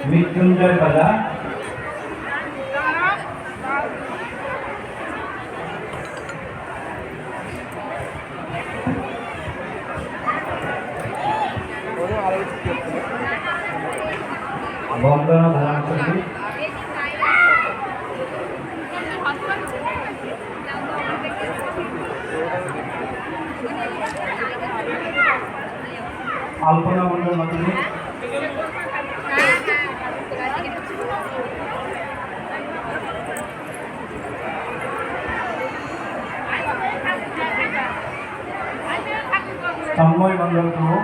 মৃত্যুঞ্জয় পালা, বন্দনা ধারণী, আলপনা মন্ডল মাধুরী, তন্ময় মন্ডল প্রভু,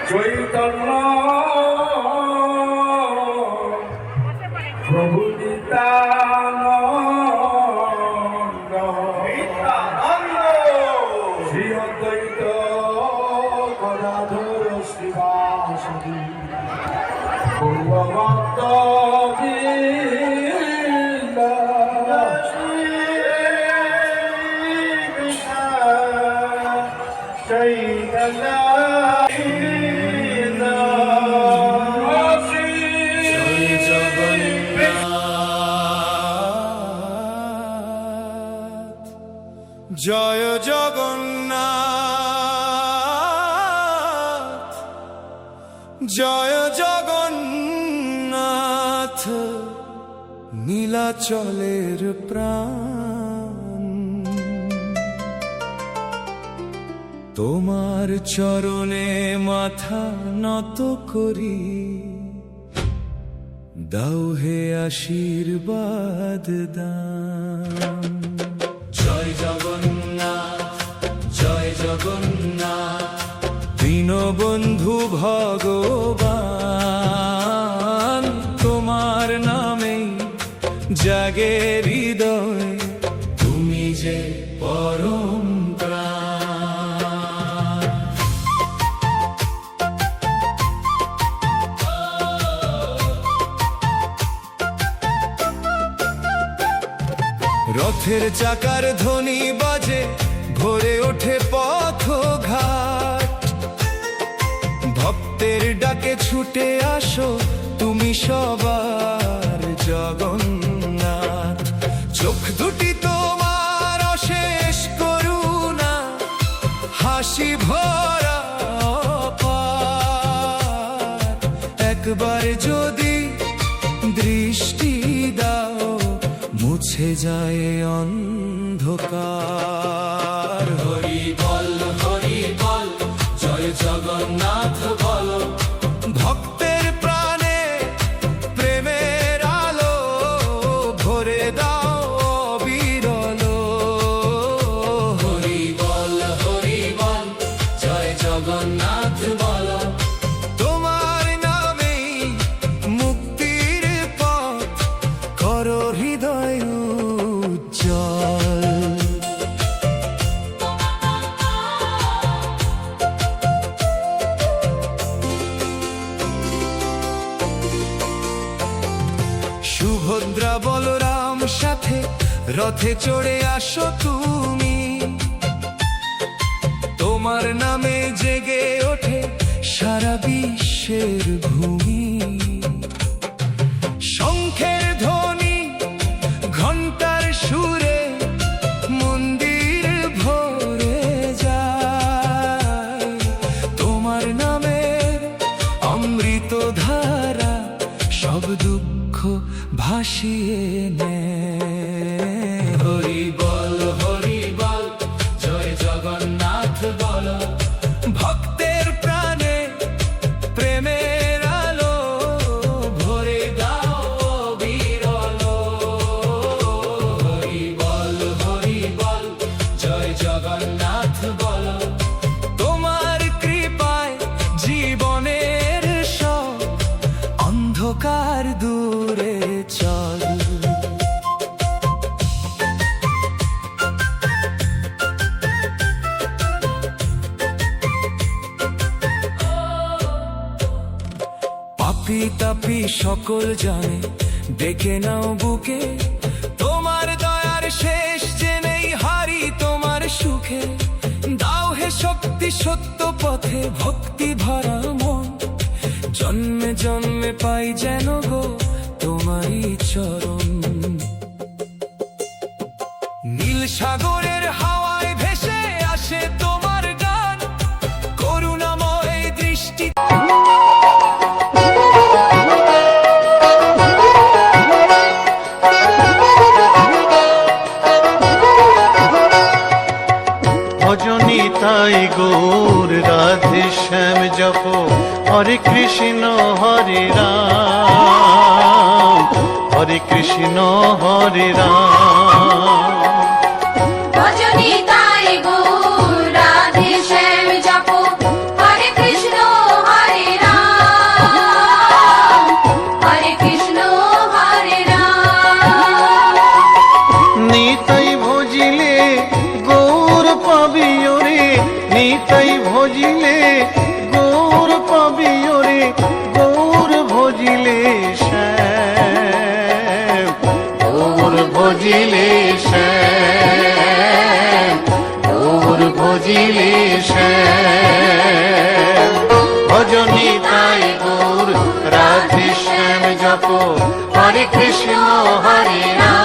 চৈতন্য প্রভু নিত্যানন্দ শ্রী অদ্বৈত গদাধর শ্রীবাসদী পূর্বভক্ত জয় জগন্নাথ, জয় জগন্নাথ, নীলাচলের প্রাণ। তোমার চরণে মাথা নত করি, দাও হে আশীর্বাদ দান। জয় জগন্নাথ, জয় জগন্নাথ, দীনবন্ধু ভগবান। তোমার নামেই জাগে হৃদয়, তুমি যে পরম প্রাণ। রথের চাকার ধ্বনি বাজে, ভরে ওঠে পথ ঘাট। ভক্তের ডাকে ছুটে আসো, তুমি সবার জগন্নাথ। চোখ দুটি তোমার অশেষ করুণা, হাসি ভরা অপার। একবার যদি দৃষ্টি দাও, মুছে যায় অন্ধকার। হরি বল, হরি বল, জয় জগন্নাথ বল। ভক্তের প্রাণে প্রেমের আলো, ভরে দাও বিরল। হরি বল, হরি বল, জয় জগন্নাথ বল। তোমার নামেই মুক্তির পথ, করো হৃদয় উজ্জ্বল। সাথে রথে চড়ে আসো তুমি, তোমার নামে জেগে ওঠে সারা বিশ্বের ভূমি। শঙ্খের ধ্বনি ঘণ্টার সুরে মন্দির ভরে যায়, তোমার নামের অমৃত ধারা সব দুঃখ ভাসিয়ে নেয়। হরি বল হরি বল, জয় জগন্নাথ বল, ভক্তের প্রাণে প্রেমের আলো ভরে দাও বিরল। হরি বল জয় জগন্নাথ বল, তোমার কৃপায় জীবনের সব অন্ধকার দূরে চল। পাপী তাপী সকল জানে ডেকে নাও বুকে, তোমার দয়ার শেষ যে নেই হারি তোমার সুখে। দাও হে শক্তি সত্য পথে ভক্তি ভরা মন, জন্মে জন্মে পাই যেন গো তোমারই চরণ। নীল সাগরের হাওয়ায় ভেসে আসে তোমার গান, করুণাময় দৃষ্টি। ভজনী তাই গৌর রাধে শ্যাম জপ, হরে কৃষ্ণ হরে রাম, হরে কৃষ্ণ হরে রাম। ভজনী তাই গৌর রাধে শ্যাম জপ, হরে কৃষ্ণ হরে রাম, হরে কৃষ্ণ হরে রাম। নিতাই ভজিলে গৌর পাবি ওরে, নিতাই ভজিলে গৌর পাবি ওরে, গৌর ভজিলে শ্যাম, গৌর ভজিলে শ্যাম, গৌর ভজিলে শ্যাম। ভজনী তাই গৌর রাধে শ্যাম জপ, হরে কৃষ্ণ হরে রাম।